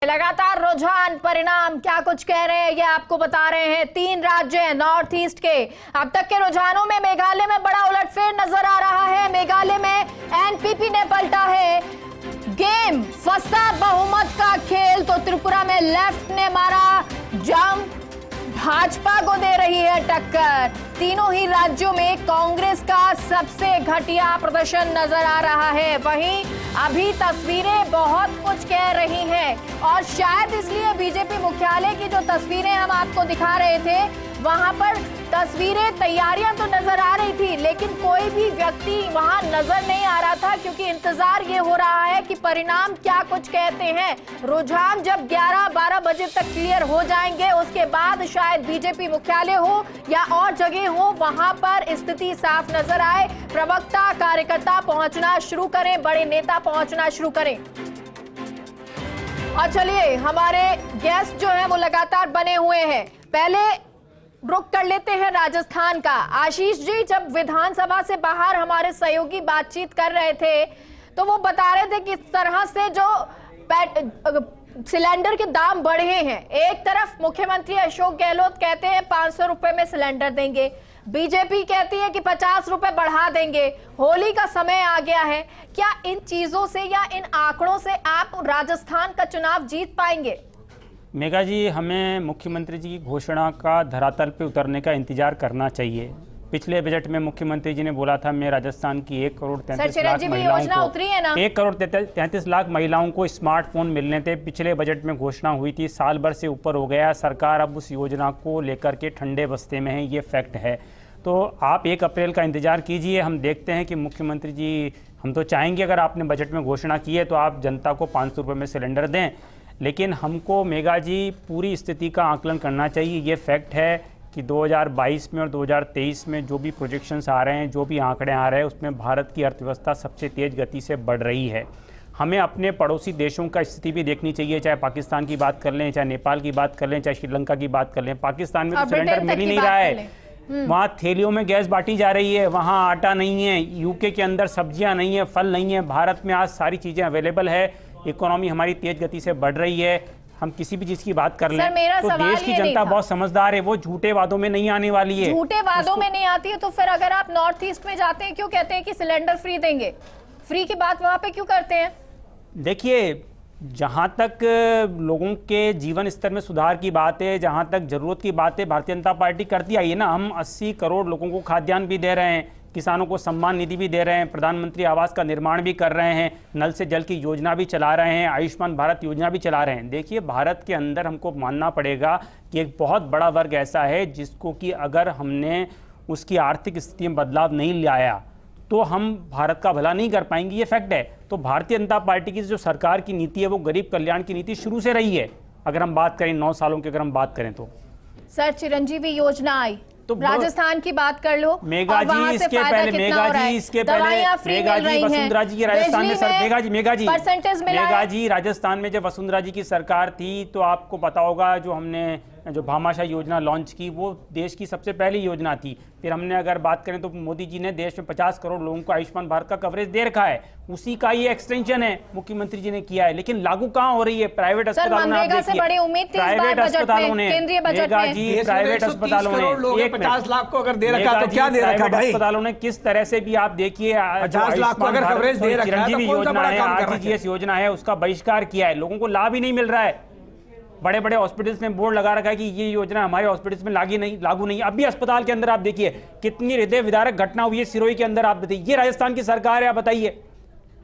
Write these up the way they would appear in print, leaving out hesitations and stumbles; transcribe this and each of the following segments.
लगातार रुझान परिणाम क्या कुछ कह रहे हैं ये आपको बता रहे हैं। 3 राज्य हैं नॉर्थ ईस्ट के। अब तक के रुझानों में मेघालय में बड़ा उलटफेर नजर आ रहा है। मेघालय में एनपीपी ने पलटा है गेम, फंसा बहुमत का खेल। तो त्रिपुरा में लेफ्ट ने मारा जंप, भाजपा को दे रही है टक्कर। तीनों ही राज्यों में कांग्रेस का सबसे घटिया प्रदर्शन नजर आ रहा है। वहीं अभी तस्वीरें बहुत कुछ कह रही हैं और शायद इसलिए बीजेपी मुख्यालय की जो तस्वीरें हम आपको दिखा रहे थे वहां पर तस्वीरें, तैयारियां तो नजर आ रही थी लेकिन कोई भी व्यक्ति वहां नजर नहीं आ रहा था, क्योंकि इंतजार ये हो रहा है कि परिणाम क्या कुछ कहते हैं। रुझान जब 11-12 बजे तक क्लियर हो जाएंगे उसके बाद शायद बीजेपी मुख्यालय हो या और जगह हो, वहां पर स्थिति साफ नजर आए। प्रवक्ता, कार्यकर्ता पहुंचना शुरू करें, बड़े नेता पहुंचना शुरू करें। और चलिए, हमारे गेस्ट जो हैं वो लगातार बने हुए हैं। पहले रुक कर लेते हैं राजस्थान का। आशीष जी, जब विधानसभा से बाहर हमारे सहयोगी बातचीत कर रहे थे तो वो बता रहे थे कि इस तरह से जो सिलेंडर के दाम बढ़े हैं, एक तरफ मुख्यमंत्री अशोक गहलोत कहते हैं 500 रुपए में सिलेंडर देंगे, बीजेपी कहती है कि 50 रुपए बढ़ा देंगे। होली का समय आ गया है, क्या इन चीजों से या इन आंकड़ों से आप राजस्थान का चुनाव जीत पाएंगे? मेघा जी, हमें मुख्यमंत्री जी की घोषणा का धरातल पे उतरने का इंतजार करना चाहिए। पिछले बजट में मुख्यमंत्री जी ने बोला था मैं राजस्थान की 1 करोड़ 33 लाख महिलाओं को 1 करोड़ 33 लाख महिलाओं को स्मार्टफोन मिलने थे। पिछले बजट में घोषणा हुई थी, साल भर से ऊपर हो गया। सरकार अब उस योजना को लेकर के ठंडे बस्ते में है, ये फैक्ट है। तो आप 1 अप्रैल का इंतजार कीजिए, हम देखते हैं कि मुख्यमंत्री जी, हम तो चाहेंगे अगर आपने बजट में घोषणा की है तो आप जनता को 500 रुपये में सिलेंडर दें, लेकिन हमको मेघा जी पूरी स्थिति का आकलन करना चाहिए। ये फैक्ट है कि 2022 में और 2023 में जो भी प्रोजेक्शंस आ रहे हैं, जो भी आंकड़े आ रहे हैं, उसमें भारत की अर्थव्यवस्था सबसे तेज़ गति से बढ़ रही है। हमें अपने पड़ोसी देशों का स्थिति भी देखनी चाहिए, चाहे पाकिस्तान की बात कर लें, चाहे नेपाल की बात कर लें, चाहे श्रीलंका की बात कर लें। पाकिस्तान में तो सिलेंडर मिल ही नहीं रहा है, वहाँ थैलियों में गैस बांटी जा रही है, वहाँ आटा नहीं है, यूके के अंदर सब्जियाँ नहीं है, फल नहीं है। भारत में आज सारी चीज़ें अवेलेबल है, इकोनॉमी हमारी तेज गति से बढ़ रही है। हम किसी भी चीज की बात कर लें तो देश की जनता बहुत समझदार है, वो झूठे वादों में नहीं आने वाली है। झूठे वादों में नहीं आती है तो फिर अगर आप नॉर्थ ईस्ट में जाते हैं क्यों कहते हैं कि सिलेंडर फ्री देंगे? फ्री की बात वहां पे क्यों करते हैं? देखिए, जहां तक लोगों के जीवन स्तर में सुधार की बात है, जहां तक जरूरत की बात है, भारतीय जनता पार्टी करती आई है ना। हम 80 करोड़ लोगों को खाद्यान्न भी दे रहे हैं, किसानों को सम्मान निधि भी दे रहे हैं, प्रधानमंत्री आवास का निर्माण भी कर रहे हैं, नल से जल की योजना भी चला रहे हैं, आयुष्मान भारत योजना भी चला रहे हैं। देखिए, भारत के अंदर हमको मानना पड़ेगा कि एक बहुत बड़ा वर्ग ऐसा है जिसको कि अगर हमने उसकी आर्थिक स्थिति में बदलाव नहीं लाया तो हम भारत का भला नहीं कर पाएंगे, ये फैक्ट है। तो भारतीय जनता पार्टी की जो सरकार की नीति है वो गरीब कल्याण की नीति शुरू से रही है। अगर हम बात करें 9 सालों की, अगर हम बात करें तो सर चिरंजीवी योजना आई तो राजस्थान की बात कर लो। मेघा जी, इसके पहले मेघा जी वसुंधरा जी की राजस्थान में सर मेघा जी राजस्थान में जब वसुंधरा जी की सरकार थी तो आपको पता होगा जो हमने जो भामाशाह योजना लॉन्च की वो देश की सबसे पहली योजना थी। फिर हमने अगर बात करें तो मोदी जी ने देश में 50 करोड़ लोगों को आयुष्मान भारत का कवरेज दे रखा है, उसी का ये एक्सटेंशन है, मुख्यमंत्री जी ने किया है। लेकिन लागू कहाँ हो रही है? प्राइवेट अस्पतालों ने, प्राइवेट अस्पतालों ने, प्राइवेट अस्पतालों ने 50 लाख को अगर दे रखा तो क्या दे रखा भाई? अस्पतालों ने किस तरह से भी आप देखिए, 50 लाख को अगर कवरेज दे रखा है, चिरंजीवी योजना है, आरजीजीएस योजना है, उसका बहिष्कार किया है, लोगों को लाभ ही नहीं मिल रहा है। बड़े बड़े हॉस्पिटल्स ने बोर्ड लगा रखा है कि ये योजना हमारे हॉस्पिटल्स में लागू नहीं। अभी अस्पताल के अंदर आप देखिए कितनी हृदय विदारक घटना हुई है सिरोही के अंदर। आप बताइए, ये राजस्थान की सरकार है, आप बताइए।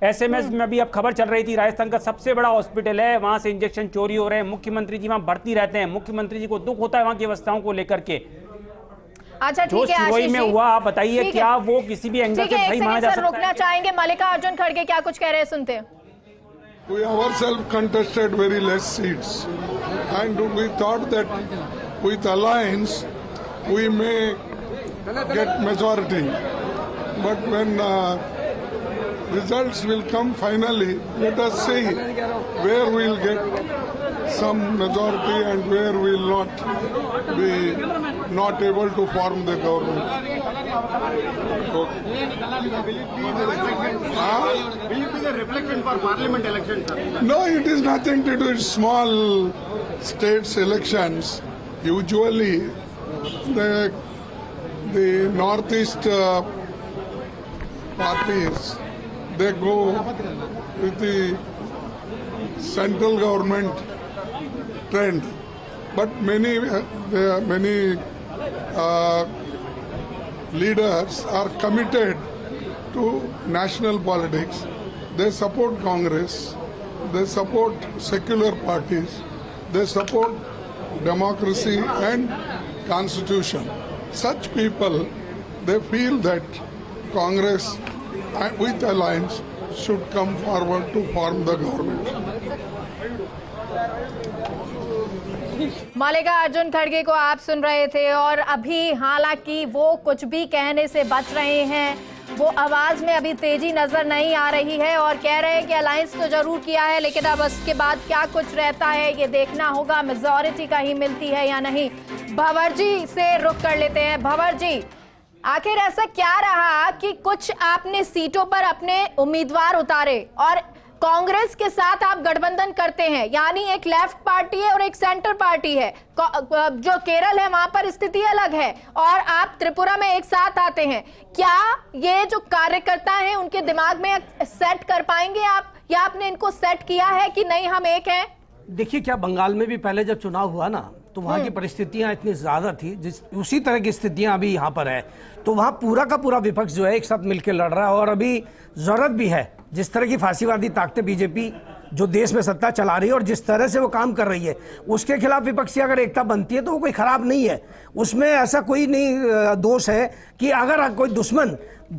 एसएमएस में अभी अब खबर चल रही थी, राजस्थान का सबसे बड़ा हॉस्पिटल है, वहां से इंजेक्शन चोरी हो रहे हैं, मुख्यमंत्री जी वहां भर्ती रहते हैं, मुख्यमंत्री जी को दुख होता है वहां की व्यवस्थाओं को लेकर के। अच्छा, जो सिरोही में हुआ, आप बताइए क्या वो किसी भी एंगल से सही माना जा सकता है? रुकना चाहेंगे, मल्लिकार्जुन खड़गे क्या कुछ कह रहे हैं, सुनते हैं। We ourselves contested very less seats and we thought that with alliance we may get majority, but when results will come finally, let us see where we will get some majority and where we will not be not able to form the government. Will it be the reflection for parliament elections, sir? No, it is nothing to do with small states elections. Usually, the northeast parties, they go with the central government trend, but many leaders are committed to national politics. They support Congress, they support secular parties, they support democracy and constitution. Such people, they feel that Congress with alliance should come forward to form the government. Mallikarjun खड़गे को आप सुन रहे थे और अभी हालांकि वो कुछ भी कहने से बच रहे हैं, वो आवाज में अभी तेजी नजर नहीं आ रही है और कह रहे हैं कि अलायंस तो जरूर किया है, लेकिन अब उसके बाद क्या कुछ रहता है ये देखना होगा, मेजॉरिटी का ही मिलती है या नहीं। भंवर जी से रुख कर लेते हैं। भंवर जी, आखिर ऐसा क्या रहा कि कुछ आपने सीटों पर अपने उम्मीदवार उतारे और कांग्रेस के साथ आप गठबंधन करते हैं, यानी एक लेफ्ट पार्टी है और एक सेंटर पार्टी है। जो केरल है वहां पर स्थिति अलग है और आप त्रिपुरा में एक साथ आते हैं। क्या ये जो कार्यकर्ता हैं उनके दिमाग में सेट कर पाएंगे आप, या आपने इनको सेट किया है कि नहीं हम एक हैं? देखिए, क्या बंगाल में भी पहले जब चुनाव हुआ ना तो वहाँ की परिस्थितियां इतनी ज्यादा थी, उसी तरह की स्थितियां अभी यहाँ पर है, तो वहाँ पूरा का पूरा विपक्ष जो है एक साथ मिलकर लड़ रहा है और अभी जरूरत भी है। जिस तरह की फांसीवादी ताकतें बीजेपी जो देश में सत्ता चला रही है और जिस तरह से वो काम कर रही है, उसके खिलाफ विपक्षी अगर एकता बनती है तो वो कोई खराब नहीं है। उसमें ऐसा कोई नहीं दोष है कि अगर कोई दुश्मन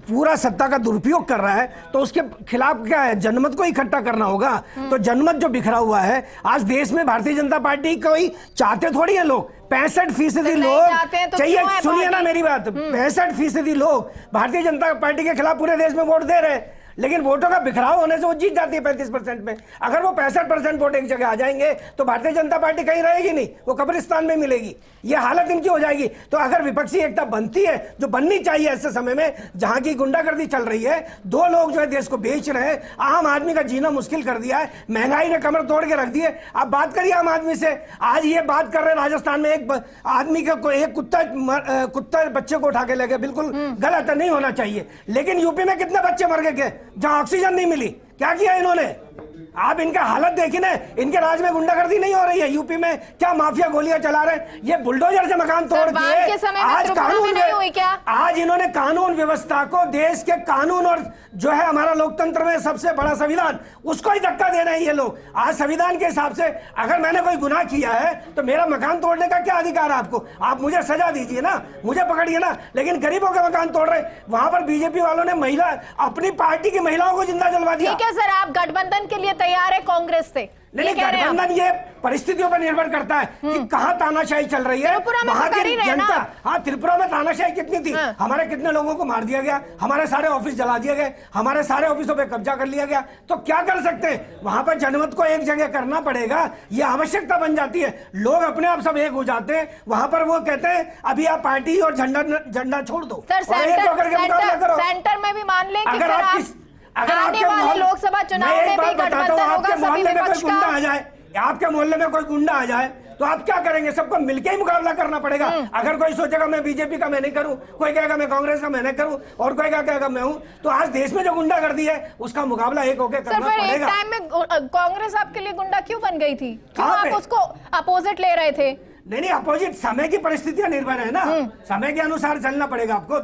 पूरा सत्ता का दुरुपयोग कर रहा है तो उसके खिलाफ क्या है, जनमत को इकट्ठा करना होगा। तो जनमत जो बिखरा हुआ है आज देश में, भारतीय जनता पार्टी कोई चाहते थोड़ी है लोग। 65% लोग चाहिए, सुनिए ना मेरी बात, 65% लोग भारतीय जनता पार्टी के खिलाफ पूरे देश में वोट दे रहे हैं, लेकिन वोटों का बिखराव होने से वो जीत जाती है 35% में। अगर वो 65% वोट एक जगह आ जाएंगे तो भारतीय जनता पार्टी कहीं रहेगी नहीं, वो कब्रिस्तान में मिलेगी। ये हालत इनकी हो जाएगी। तो अगर विपक्षी एकता बनती है, जो बननी चाहिए ऐसे समय में जहां की गुंडागर्दी चल रही है, दो लोग जो है देश को बेच रहे हैं, आम आदमी का जीना मुश्किल कर दिया है, महंगाई ने कमर तोड़ के रख दी है। आप बात करिए आम आदमी से। आज ये बात कर रहे हैं राजस्थान में एक आदमी का एक कुत्ता बच्चे को उठा के ले गए, बिल्कुल गलत है, नहीं होना चाहिए। लेकिन यूपी में कितने बच्चे मर गए जहां ऑक्सीजन नहीं मिली? क्या किया इन्होंने? आप इनका हालत देखिए ना, इनके राज में गुंडागर्दी नहीं हो रही है। यूपी में क्या माफिया गोलियां चला रहे हैं, ये बुलडोजर से मकान तोड़ दिए। आज कानून नहीं हुई क्या? आज इन्होंने कानून व्यवस्था को, देश के कानून और जो है हमारा लोकतंत्र में सबसे बड़ा संविधान, उसको ही धक्का दे रहे हैं ये लोग। आज संविधान के हिसाब से अगर मैंने कोई गुनाह किया है तो मेरा मकान तोड़ने का क्या अधिकार है आपको? आप मुझे सजा दीजिए ना, मुझे पकड़िए ना, लेकिन गरीबों के मकान तोड़ रहे। वहां पर बीजेपी वालों ने महिला, अपनी पार्टी की महिलाओं को जिंदा जलवा दिया। ठीक है सर, आप गठबंधन के लिए तैयार है कांग्रेस से? नहीं, गठबंधन ये परिस्थितियों पर निर्भर करता है कि कहां तानाशाही चल रही है, वहां की जनता। हाँ, त्रिपुरा में तानाशाही कितनी थी, हमारे कितने लोगों को मार दिया गया, हमारे सारे ऑफिस जला दिए गए, हमारे सारे ऑफिसों पे कब्जा कर लिया गया। तो क्या कर सकते हैं? वहां पर जनमत को एक जगह करना पड़ेगा, ये आवश्यकता बन जाती है। लोग अपने आप सब एक हो जाते हैं, वहां पर वो कहते हैं अभी आप पार्टी और झंडा छोड़ दो। सेंटर में भी मान लें कि अगर आपके वाले लोकसभा चुनाव में भी गठबंधन होगा, सभी विपक्ष का। आ जाए, आपके मोहल्ले में कोई गुंडा आ जाए तो आप क्या करेंगे? सबको मिलकर ही मुकाबला करना पड़ेगा। अगर कोई सोचेगा मैं बीजेपी का मैं नहीं करूं, कोई कहेगा मैं कांग्रेस का मैं नहीं करूं, और कोई कहेगा मैं हूं, तो आज देश में जो गुंडागर्दी है उसका मुकाबला एक होकर करना पड़ेगा। एक टाइम में कांग्रेस आपके लिए गुंडा क्यों बन गई थी? क्यों आप उसको अपोजिट ले रहे थे? नहीं, अपोजिट समय की परिस्थितियां निर्भर है ना, समय के अनुसार चलना पड़ेगा आपको।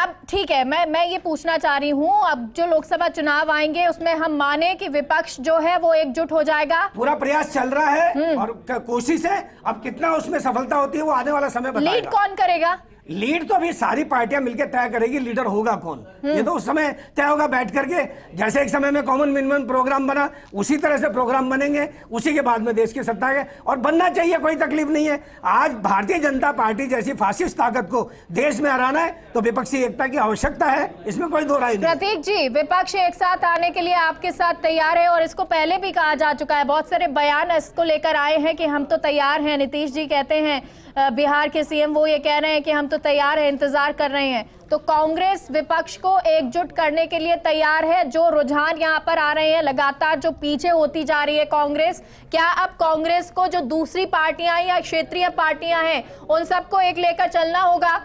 अब ठीक है, मैं ये पूछना चाह रही हूँ, अब जो लोकसभा चुनाव आएंगे उसमें हम माने कि विपक्ष जो है वो एकजुट हो जाएगा? पूरा प्रयास चल रहा है और कोशिश है। अब कितना उसमें सफलता होती है वो आने वाला समय बताएगा। लीड कौन करेगा? लीड तो अभी सारी पार्टियां मिलकर तय करेगी लीडर होगा कौन। ये तो उस समय तय होगा बैठ करके, जैसे एक समय में कॉमन मिनिमम प्रोग्राम बना उसी तरह से प्रोग्राम बनेंगे, उसी के बाद में देश की सत्ता है और बनना चाहिए, कोई तकलीफ नहीं है। आज भारतीय जनता पार्टी जैसी फासिस्ट ताकत को देश में हराना है तो विपक्षी एकता की आवश्यकता है, इसमें कोई दो राय नहीं। प्रतीक जी, विपक्ष एक साथ आने के लिए आपके साथ तैयार है और इसको पहले भी कहा जा चुका है, बहुत सारे बयान इसको लेकर आए हैं कि हम तो तैयार हैं। नीतीश जी कहते हैं, बिहार के सीएम वो ये कह रहे हैं कि हम तो तैयार हैं, इंतजार कर रहे हैं। तो कांग्रेस विपक्ष को एकजुट करने के लिए तैयार है। जो रुझान यहाँ पर आ रहे हैं लगातार, जो पीछे होती जा रही है कांग्रेस, क्या अब कांग्रेस को जो दूसरी पार्टियां या क्षेत्रीय पार्टियां हैं उन सबको एक लेकर चलना होगा?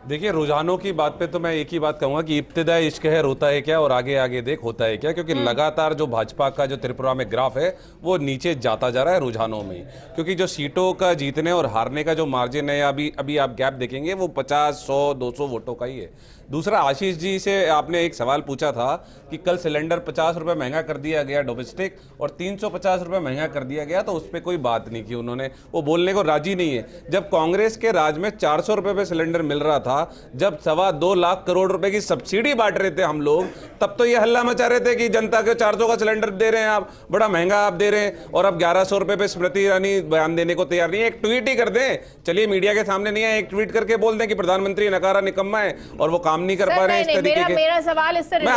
देखिए, रुझानों की बात पे तो मैं एक ही बात कहूंगा कि इब्तिदा इश्क है होता है क्या और आगे आगे देख होता है क्या, क्योंकि लगातार जो भाजपा का जो त्रिपुरा में ग्राफ है वो नीचे जाता जा रहा है रुझानों में, क्योंकि जो सीटों का जीतने और हारने का जो मार्जिन है अभी आप गैप देखेंगे वो 50, 100, 200 वोटों का ही है। दूसरा, आशीष जी से आपने एक सवाल पूछा था कि कल सिलेंडर 50 रुपये महंगा कर दिया गया डोमेस्टिक और 350 रुपये महंगा कर दिया गया, तो उस पर कोई बात नहीं की उन्होंने, वो बोलने को राजी नहीं है। जब कांग्रेस के राज में 400 रुपये पे सिलेंडर मिल रहा था, जब 2.25 लाख करोड़ रुपए की सब्सिडी बांट रहे थे हम लोग, तब तो ये हल्ला मचा रहे थे कि जनता के 400 का सिलेंडर दे रहे हैं आप, बड़ा महंगा आप दे रहे हैं, और अब 1100 रुपये पे स्मृति ईरानी बयान देने को तैयार नहीं है। एक ट्वीट ही कर दें, चलिए मीडिया के सामने नहीं है, एक ट्वीट करके बोल दें कि प्रधानमंत्री नकारा निकम्मा है और वो काम नहीं कर पा रहे हैं इस तरीके के। मेरा सवाल इससे मैं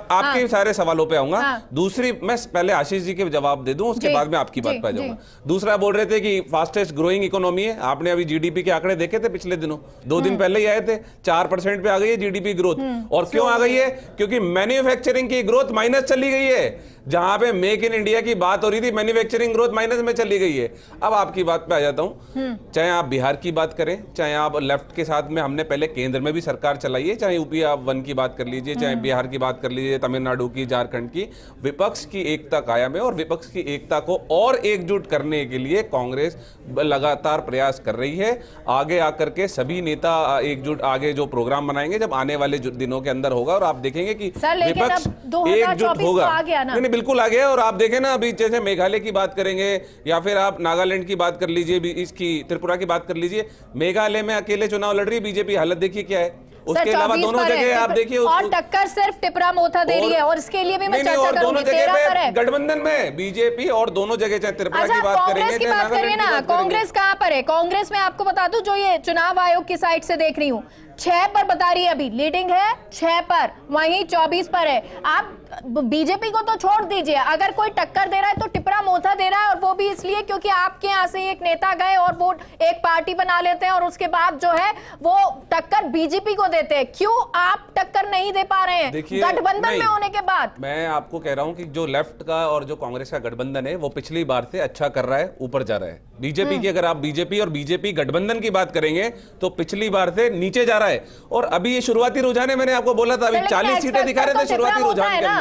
आपके सारे सवालों पे आऊंगा। दूसरी, मैं पहले आशीष जी के जवाब दे दूं, उसके बाद में आपकी बात पे जाऊंगा। दूसरा, बोल रहे थे कि फास्टेस्ट ग्रोइंग इकोनॉमी है। आपने अभी जीडीपी के आंकड़े देखे थे पिछले दिनों, 2 दिन पहले ही आए थे, 4% पे आ गई है जीडीपी ग्रोथ। और क्यों आ गई है? क्योंकि मैन्युफैक्चरिंग की ग्रोथ माइनस चली गई है। जहां पे मेक इन इंडिया की बात हो रही थी, मैन्युफैक्चरिंग ग्रोथ माइनस में चली गई है। अब आपकी बात पे आ जाता हूं, चाहे आप बिहार की बात करें, चाहे आप लेफ्ट के साथ में हमने पहले केंद्र में भी सरकार चलाई है, चाहे यूपी आप 1 की बात कर लीजिए, चाहे बिहार की बात कर लीजिए, तमिलनाडु की, झारखंड की, विपक्ष की एकता कायम है और विपक्ष की एकता को और एकजुट करने के लिए कांग्रेस लगातार प्रयास कर रही है। आगे आकर के सभी नेता एकजुट आगे जो प्रोग्राम बनाएंगे जब आने वाले दिनों के अंदर होगा, और आप देखेंगे कि विपक्ष एकजुट होगा। बिल्कुल आ गया। और आप देखें ना, अभी जैसे मेघालय की बात करेंगे या फिर आप नागालैंड की बात कर लीजिए, इसकी त्रिपुरा की बात कर लीजिए, मेघालय में अकेले चुनाव लड़ रही बीजेपी, हालत देखिए क्या है। उसके अलावा दोनों जगह आप देखिए, और टक्कर सिर्फ टिपरा मोथा दे रही है, और इसके लिए भी मैं चर्चा करूंगी। 13 पर है गठबंधन में बीजेपी, और दोनों जगह चाहे त्रिपुरा की बात करेंगे, कांग्रेस की बात करिए ना, कांग्रेस कहां पर है? कांग्रेस में आपको बता दूं, जो ये चुनाव आयोग की साइट से देख रही हूं, 6 पर बता रही है, अभी लीडिंग है 6 पर, वहीं 24 पर है। आप बीजेपी को तो छोड़ दीजिए, अगर कोई टक्कर दे रहा है तो टिपरा मोथा दे रहा है, और वो भी इसलिए क्योंकि आपके यहाँ से एक नेता गए और वो एक पार्टी बना लेते हैं और उसके बाद जो है वो टक्कर बीजेपी को देते हैं। क्यों आप टक्कर नहीं दे पा रहे हैं गठबंधन में होने के बाद? मैं आपको कह रहा हूं कि जो लेफ्ट का और जो कांग्रेस का गठबंधन है वो पिछली बार से अच्छा कर रहा है, ऊपर जा रहा है। बीजेपी की, अगर आप बीजेपी और बीजेपी गठबंधन की बात करेंगे तो पिछली बार से नीचे जा रहा है। और अभी ये शुरुआती रुझान है, मैंने आपको बोला था, अभी 40 सीटें दिखा रहे थे शुरुआती रुझान के अंदर।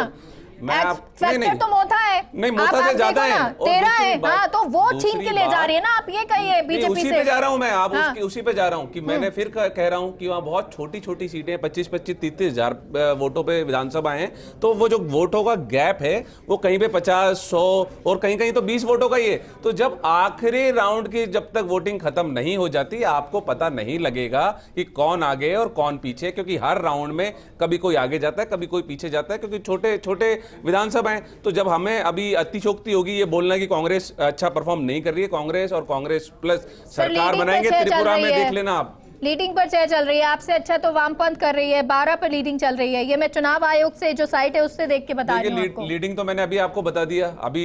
नहीं तो मोथा है, नहीं मोथा से ज्यादा है, 13 है। हाँ, तो वो छीन के ले जा रही है ना, आप ये कहिए बीजेपी उसी पे जा रहा हूं मैं, आप उसी पे जा रहा हूं कि मैंने फिर कह रहा हूं कि वहां बहुत छोटी छोटी सीटें 25-25, 30-30 हजार वोटों पे विधानसभा हैं, तो वो जो वोटों का गैप है वो कहीं पे 50, 100 और कहीं कहीं तो 20 वोटों का ही है। तो जब आखिरी राउंड की जब तक वोटिंग खत्म नहीं हो जाती, आपको पता नहीं लगेगा कि कौन आगे और कौन पीछे, क्योंकि हर राउंड में कभी कोई आगे जाता है, कभी कोई पीछे जाता है, क्योंकि छोटे छोटे विधानसभाएं। तो जब हमें अभी अतिशोक्ति होगी ये बोलना कि कांग्रेस अच्छा परफॉर्म नहीं कर रही है, कांग्रेस और कांग्रेस प्लस सरकार बनाएंगे त्रिपुरा में, देख लेना आप। लीडिंग पर चल रही है, आपसे अच्छा तो वामपंथ कर रही है, 12 पर लीडिंग चल रही है। ये मैं चुनाव आयोग से जो साइट है उससे देख के बता रही हूं आपको। लीडिंग तो मैंने अभी आपको बता दिया। अभी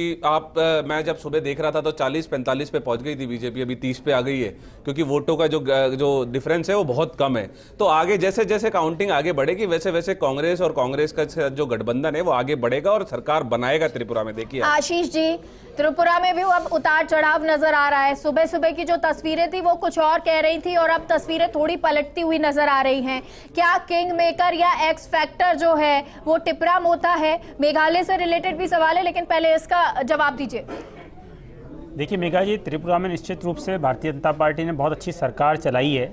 मैं जब सुबह देख रहा था तो 40-45 पे पहुंच गई थी बीजेपी, अभी 30 पे आ गई है, क्योंकि वोटों का जो डिफरेंस है वो बहुत कम है। तो आगे जैसे जैसे काउंटिंग आगे बढ़ेगी वैसे वैसे कांग्रेस और कांग्रेस का जो गठबंधन है वो आगे बढ़ेगा और सरकार बनाएगा त्रिपुरा में। देखिए आशीष जी, त्रिपुरा में भी अब उतार चढ़ाव नजर आ रहा है। सुबह सुबह की जो तस्वीरें थी वो कुछ और कह रही थी और अब तस्वीरें थोड़ी पलटती हुई नजर आ रही हैं। क्या किंग मेकर या एक्स फैक्टर जो है वो टिपरा मोथा है? मेघालय से रिलेटेड भी सवाल है, लेकिन पहले इसका जवाब दीजिए। देखिए मेघा जी, त्रिपुरा में निश्चित रूप से भारतीय जनता पार्टी ने बहुत अच्छी सरकार चलाई है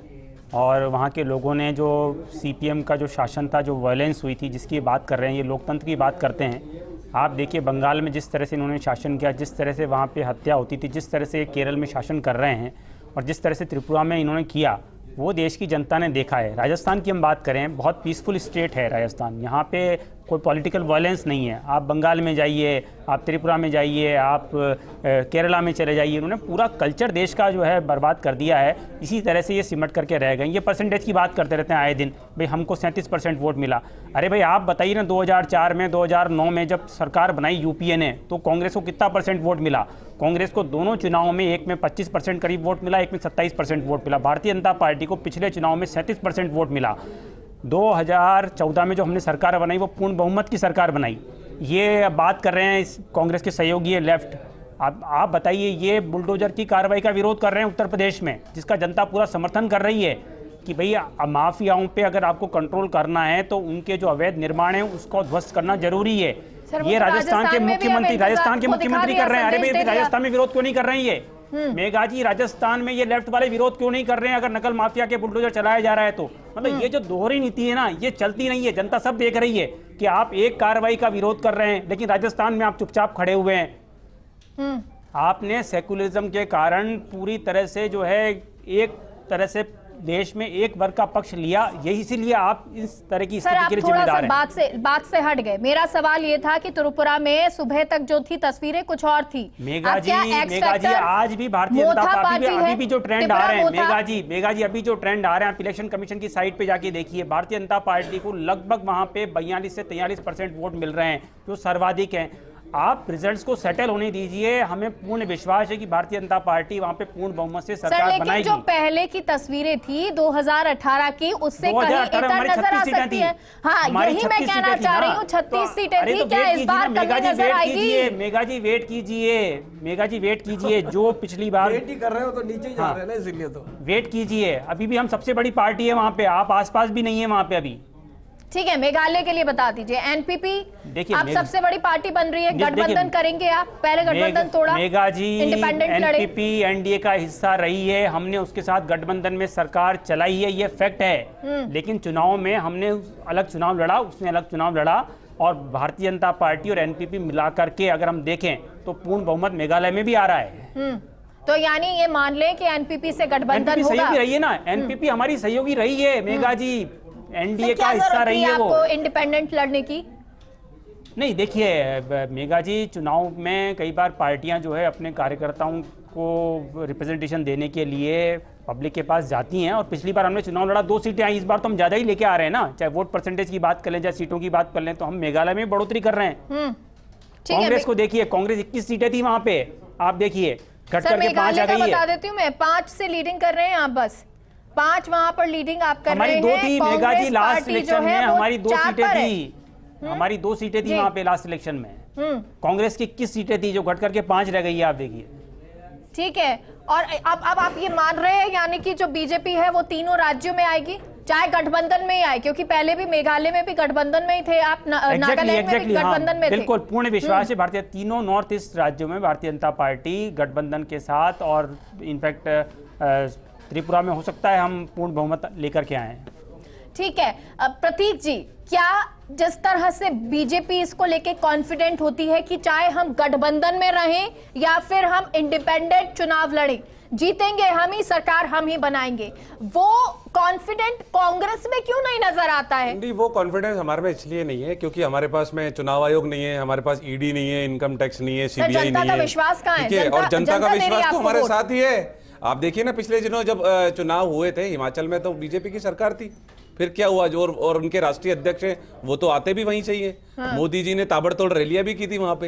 और वहाँ के लोगों ने जो CPM का जो शासन था, जो वायलेंस हुई थी, जिसकी बात कर रहे हैं, ये लोकतंत्र की बात करते हैं। आप देखिए बंगाल में जिस तरह से इन्होंने शासन किया, जिस तरह से वहाँ पे हत्या होती थी, जिस तरह से केरल में शासन कर रहे हैं और जिस तरह से त्रिपुरा में इन्होंने किया, वो देश की जनता ने देखा है। राजस्थान की हम बात करें, बहुत पीसफुल स्टेट है राजस्थान, यहाँ पे कोई पॉलिटिकल वायलेंस नहीं है। आप बंगाल में जाइए, आप त्रिपुरा में जाइए, आप केरला में चले जाइए, उन्होंने पूरा कल्चर देश का जो है बर्बाद कर दिया है। इसी तरह से ये सिमट करके रह गए। ये परसेंटेज की बात करते रहते हैं आए दिन, भाई हमको 37% वोट मिला। अरे भाई आप बताइए ना, 2004 में 2009 में जब सरकार बनाई यूपीए ने, तो कांग्रेस को कितना % वोट मिला? कांग्रेस को दोनों चुनावों में, एक में 25% करीब वोट मिला, एक में 27% वोट मिला। भारतीय जनता पार्टी को पिछले चुनाव में 37% वोट मिला। 2014 में जो हमने सरकार बनाई वो पूर्ण बहुमत की सरकार बनाई। ये बात कर रहे हैं इस कांग्रेस के सहयोगी है लेफ्ट। आप बताइए, ये बुलडोजर की कार्रवाई का विरोध कर रहे हैं उत्तर प्रदेश में, जिसका जनता पूरा समर्थन कर रही है कि भाई माफियाओं पे अगर आपको कंट्रोल करना है तो उनके जो अवैध निर्माण है उसको ध्वस्त करना जरूरी है। ये राजस्थान के मुख्यमंत्री कर रहे हैं। अरे भाई राजस्थान में विरोध क्यों नहीं कर रहे हैं ये मेघा जी? राजस्थान में ये लेफ्ट वाले विरोध क्यों नहीं कर रहे हैं अगर नकल माफिया के बुलडोजर चलाया जा रहा है तो? मतलब ये जो दोहरी नीति है ना, ये चलती नहीं है। जनता सब देख रही है कि आप एक कार्रवाई का विरोध कर रहे हैं, लेकिन राजस्थान में आप चुपचाप खड़े हुए हैं। आपने सेकुलरिज्म के कारण पूरी तरह से जो है एक तरह से देश में एक वर्ग का पक्ष लिया, यही इसीलिए आप इस तरह की स्थिति के लिए जिम्मेदार हैं। बात से हट गए। मेरा सवाल ये था कि त्रिपुरा में सुबह तक जो थी तस्वीरें कुछ और थी। मेघा जी आज भी भारतीय जनता पार्टी अभी भी जो ट्रेंड आ रहे हैं, मेघा जी अभी जो ट्रेंड आ रहे हैं, आप इलेक्शन कमीशन की साइट पे जाके देखिए, भारतीय जनता पार्टी को लगभग वहां पे 42 से 43% वोट मिल रहे हैं, जो सर्वाधिक हैं। आप रिजल्ट्स को सेटल होने दीजिए। हमें पूर्ण विश्वास है कि भारतीय जनता पार्टी वहां पे पूर्ण बहुमत से सरकार बनाएगी। जो पहले की तस्वीरें थी 2018 की, उससे कहीं इतर नजर आ सकती है। हाँ, यही मैं कहना चाह रही हूँ, 36 सीटें थी। क्या इस बार कमी नजर आएगी? मेघा जी वेट कीजिए। जो पिछली बार वेट ही कर रहे हो तो नीचे ही जा रहे हैं ना, इसीलिए तो वेट कीजिए। अभी भी हम सबसे बड़ी पार्टी है वहां पे, आप आसपास भी नहीं है वहां पे अभी। ठीक है, मेघालय के लिए बता दीजिए। एनपीपी देखिए, आप सबसे बड़ी पार्टी बन रही है, गठबंधन करेंगे आप? पहले गठबंधन तोड़ा, मेघा जी इंडिपेंडेंट लड़े। एनपीपी एनडीए का हिस्सा रही है, हमने उसके साथ गठबंधन में सरकार चलाई है, ये फैक्ट है। लेकिन चुनाव में हमने अलग चुनाव लड़ा, उसने अलग चुनाव लड़ा, और भारतीय जनता पार्टी और एनपीपी मिला करके अगर हम देखें तो पूर्ण बहुमत मेघालय में भी आ रहा है। तो यानी ये मान लें कि एनपीपी से गठबंधन होगा। सहयोगी रही है ना, एनपीपी हमारी सहयोगी रही है मेघा जी, एनडीए का हिस्सा रही है वो। इंडिपेंडेंट लड़ने की नहीं, देखिए मेघा जी, चुनाव में कई बार पार्टियां जो है अपने कार्यकर्ताओं को रिप्रेजेंटेशन देने के लिए पब्लिक के पास जाती हैं, और पिछली बार हमने चुनाव लड़ा, 2 सीटें आई, इस बार तो हम ज्यादा ही लेके आ रहे हैं ना। चाहे वोट परसेंटेज की बात कर लें, चाहे सीटों की बात कर लें, तो हम मेघालय में बढ़ोतरी कर रहे हैं। कांग्रेस को देखिए, कांग्रेस 21 सीटें थी वहां पे, आप देखिए घट करके 5 आ गई है। बता देती हूँ मैं, 5 से लीडिंग कर रहे हैं आप, बस 5 वहां पर लीडिंग आप कर रहे हैं। हमारी 2 थी मेघा जी लास्ट इलेक्शन में, हमारी 2 सीटें थी, हमारी 2 सीटें थी वहां पे लास्ट इलेक्शन में। कांग्रेस की 21 सीटें थी, जो घट करके 5 रह गई है, आप देखिए। ठीक है, और अब आप ये मान रहे हैं यानी कि जो बीजेपी है वो तीनों राज्यों में आएगी, चाहे गठबंधन में ही आए? क्योंकि पहले भी मेघालय में भी गठबंधन में ही थे आप, नागालैंड में भी गठबंधन में थे। बिल्कुल पूर्ण विश्वास है भारतीय तीनों नॉर्थ ईस्ट राज्यों में भारतीय जनता पार्टी गठबंधन के साथ, और इनफैक्ट त्रिपुरा में हो सकता है हम पूर्ण बहुमत लेकर के आए। ठीक है, प्रतीक जी, क्या जिस तरह से बीजेपी इसको लेके कॉन्फिडेंट होती है कि चाहे हम गठबंधन में रहें या फिर हम इंडिपेंडेंट चुनाव लड़ें, जीतेंगे हम ही, सरकार हम ही बनाएंगे, वो कॉन्फिडेंट कांग्रेस में क्यों नहीं नजर आता है? नहीं, वो कॉन्फिडेंस हमारे में इसलिए नहीं है क्योंकि हमारे पास में चुनाव आयोग नहीं है, हमारे पास ईडी नहीं है, इनकम टैक्स नहीं है, सीबीआई नहीं है। विश्वास कहां है? और जनता का विश्वास तो हमारे साथ ही है। आप देखिए ना, पिछले दिनों जब चुनाव हुए थे हिमाचल में, तो बीजेपी की सरकार थी, फिर क्या हुआ? जो और उनके राष्ट्रीय अध्यक्ष हैं वो तो आते भी वहीं चाहिए। मोदी जी ने ताबड़तोड़ रैलियां भी की थी वहां पे।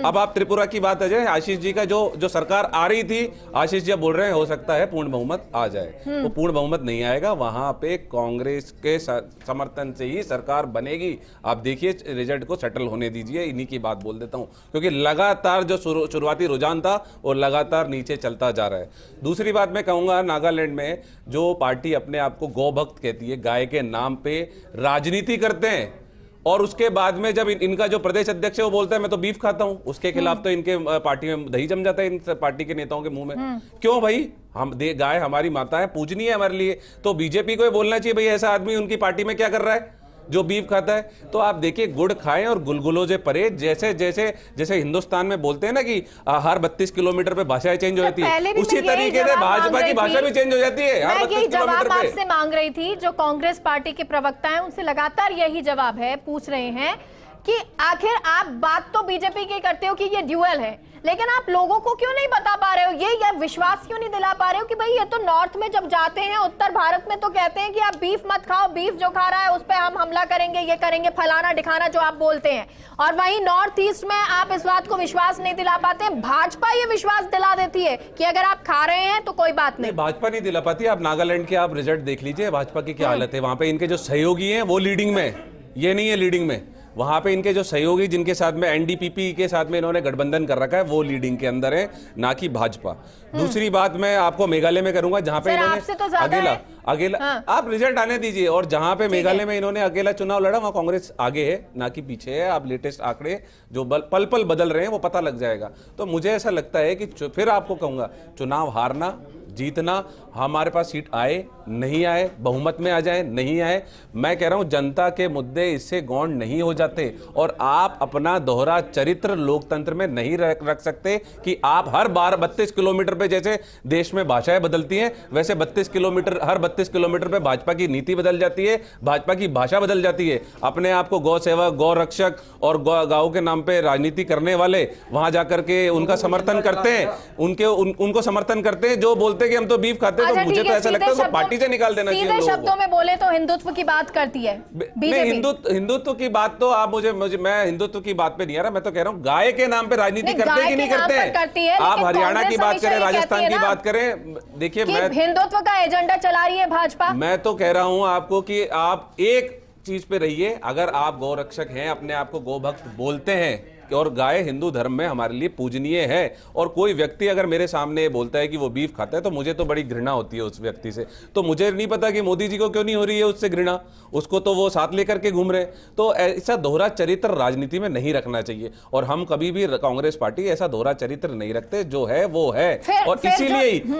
अब आप त्रिपुरा की बात आ जाए, आशीष जी का जो सरकार आ रही थी, आशीष जी बोल रहे हैं हो सकता है पूर्ण बहुमत आ जाए। वो पूर्ण बहुमत नहीं आएगा, वहां पे कांग्रेस के समर्थन से ही सरकार बनेगी। आप देखिए, रिजल्ट को सेटल होने दीजिए। इन्हीं की बात बोल देता हूं, क्योंकि लगातार जो शुरुआती रुझान था वो लगातार नीचे चलता जा रहा है। दूसरी बात मैं कहूंगा, नागालैंड में जो पार्टी अपने आप को गौ भक्त कहती है, गाय के नाम पे राजनीति करते हैं, और उसके बाद में जब इनका जो प्रदेश अध्यक्ष है वो बोलता है मैं तो बीफ खाता हूं, उसके खिलाफ तो इनके पार्टी में दही जम जाता है इन पार्टी के नेताओं के मुंह में। क्यों भाई? हम गाय हमारी माता है, पूजनीय है हमारे लिए। तो बीजेपी को बोलना चाहिए भाई ऐसा आदमी उनकी पार्टी में क्या कर रहा है। जो बीफ खाता है। तो आप देखिए, गुड़ खाएं और गुलगुलों से परहेज। जैसे जैसे जैसे हिंदुस्तान में बोलते हैं ना कि हर 32 किलोमीटर पे भाषाएं चेंज हो जाती है, उसी तरीके से भाजपा की भाषा भी चेंज हो जाती है हर 32 किलोमीटर पे। आपसे मांग रही थी, जो कांग्रेस पार्टी के प्रवक्ता हैं उनसे लगातार यही जवाब है, पूछ रहे हैं कि आखिर आप बात तो बीजेपी की करते हो कि ये ड्यूअल है, लेकिन आप लोगों को क्यों नहीं बता पा रहे हो, ये विश्वास क्यों नहीं दिला पा रहे हो कि भाई ये तो नॉर्थ में जब जाते हैं, उत्तर भारत में तो कहते हैं कि आप बीफ मत खाओ, बीफ जो खा रहा है उस पर हम हमला करेंगे, ये करेंगे, फलाना दिखाना जो आप बोलते हैं, और वहीं नॉर्थ ईस्ट में आप इस बात को विश्वास नहीं दिला पाते। भाजपा ये विश्वास दिला देती है कि अगर आप खा रहे हैं तो कोई बात नहीं। भाजपा नहीं दिला पाती। आप नागालैंड के आप रिजल्ट देख लीजिए, भाजपा की क्या हालत है। वहां पे इनके जो सहयोगी हैं वो लीडिंग में, ये नहीं है लीडिंग में, वहां पे इनके जो सहयोगी जिनके साथ में एनडीपीपी के साथ में इन्होंने गठबंधन कर रखा है वो लीडिंग के अंदर है, ना कि भाजपा। दूसरी बात मैं आपको मेघालय में करूंगा, जहां पे इन्होंने तो अकेला हाँ। आप रिजल्ट आने दीजिए, और जहां पे मेघालय में इन्होंने अकेला चुनाव लड़ा वहां कांग्रेस आगे है, ना कि पीछे है। आप लेटेस्ट आंकड़े जो पल पल बदल रहे हैं वो पता लग जाएगा। तो मुझे ऐसा लगता है कि फिर आपको कहूंगा, चुनाव हारना जीतना, हमारे पास सीट आए नहीं आए, बहुमत में आ जाए नहीं आए, मैं कह रहा हूं जनता के मुद्दे इससे गौण नहीं हो जाते। और आप अपना दोहरा चरित्र लोकतंत्र में नहीं रख सकते कि आप हर बार 32 किलोमीटर पे, जैसे देश में भाषाएं बदलती हैं वैसे 32 किलोमीटर हर 32 किलोमीटर पे भाजपा की नीति बदल जाती है, भाजपा की भाषा बदल जाती है। अपने आप को गौ सेवक, गौ रक्षक और गांव के नाम पे राजनीति करने वाले वहां जाकर के उनका समर्थन करते हैं, उनको समर्थन करते हैं जो बोलते हैं कि हम तो बीफ खाते हैं। तो मुझे तो ऐसा लगता है पार्टी से निकाल देना चाहिए। सीधे शब्दों में बोले तो हिंदुत्व की बात करती है बीजेपी। हिंदुत्व की बात तो आप मुझे मैं हिंदुत्व की बात पे नहीं आ रहा, मैं तो कह रहा हूं गाय के नाम पे राजनीति करते हैं कि नहीं करते हैं। आप हरियाणा की बात करें, राजस्थान की बात करें, देखिए मैं हिंदुत्व का एजेंडा चला रही है भाजपा। मैं तो कह रहा हूं आपको कि आप एक चीज पे रहिए, अगर आप गौ रक्षक हैं, अपने आप को गौ भक्त बोलते हैं और गाय हिंदू धर्म में हमारे लिए पूजनीय है, और कोई व्यक्ति अगर मेरे सामने बोलता है कि वो बीफ खाता है तो मुझे तो बड़ी घृणा होती है उस व्यक्ति से। तो मुझे नहीं पता कि मोदी जी को क्यों नहीं हो रही है उससे घृणा, उसको तो वो साथ लेकर के घूम रहे। तो ऐसा दोहरा चरित्र राजनीति में नहीं रखना चाहिए, और हम कभी भी कांग्रेस पार्टी ऐसा दोहरा चरित्र नहीं रखते, जो है वो है। और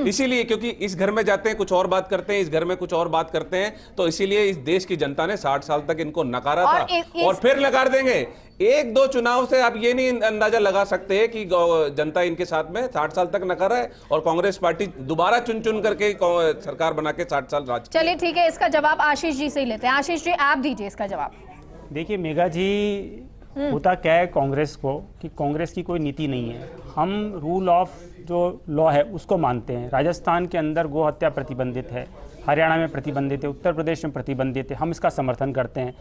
इसीलिए क्योंकि इस घर में जाते हैं कुछ और बात करते हैं, इस घर में कुछ और बात करते हैं, तो इसीलिए इस देश की जनता ने 60 साल तक इनको नकारा था और फिर नकार देंगे। एक दो चुनाव से आप ये नहीं अंदाजा लगा सकते कि जनता इनके साथ में 60 साल तक नकारा है, और कांग्रेस पार्टी दोबारा चुन करके सरकार बना के 60 साल राज। चलिए ठीक है, इसका जवाब आशीष जी से ही लेते हैं। आशीष जी आप दीजिए इसका जवाब। देखिए मेघा जी, होता क्या है कांग्रेस को कि कांग्रेस की कोई नीति नहीं है। हम रूल ऑफ जो लॉ है उसको मानते हैं। राजस्थान के अंदर गो हत्या प्रतिबंधित है, हरियाणा में प्रतिबंधित है, उत्तर प्रदेश में प्रतिबंधित है, हम इसका समर्थन करते हैं।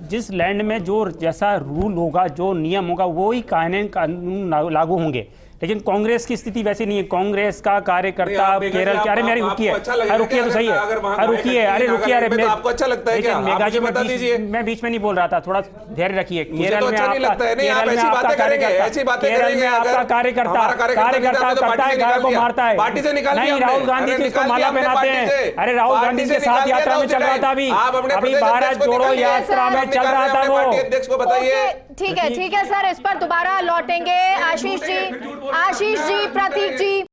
जिस लैंड में जो जैसा रूल होगा, जो नियम होगा, वो ही कानून लागू होंगे। लेकिन कांग्रेस की स्थिति वैसी नहीं है। कांग्रेस का कार्यकर्ता केरल के, अरे मेरी रुकिए, रुकिए तो सही है, रुकिए, अरे रुकिए, अरे आपको अच्छा लगता है क्या? मेघा जी मैं बीच में नहीं बोल रहा था, थोड़ा धैर्य रखिए। केरल में आपका कार्यकर्ता करता है, गाय को मारता है, नहीं राहुल गांधी जी इसको माला पहनाते हैं। अरे राहुल गांधी के साथ यात्रा में चल रहा था, अभी भारत जोड़ो यात्रा में चल रहा था वो। अध्यक्ष को बताइए। ठीक है सर, इस पर दोबारा लौटेंगे। आशीष जी, प्रतीक जी।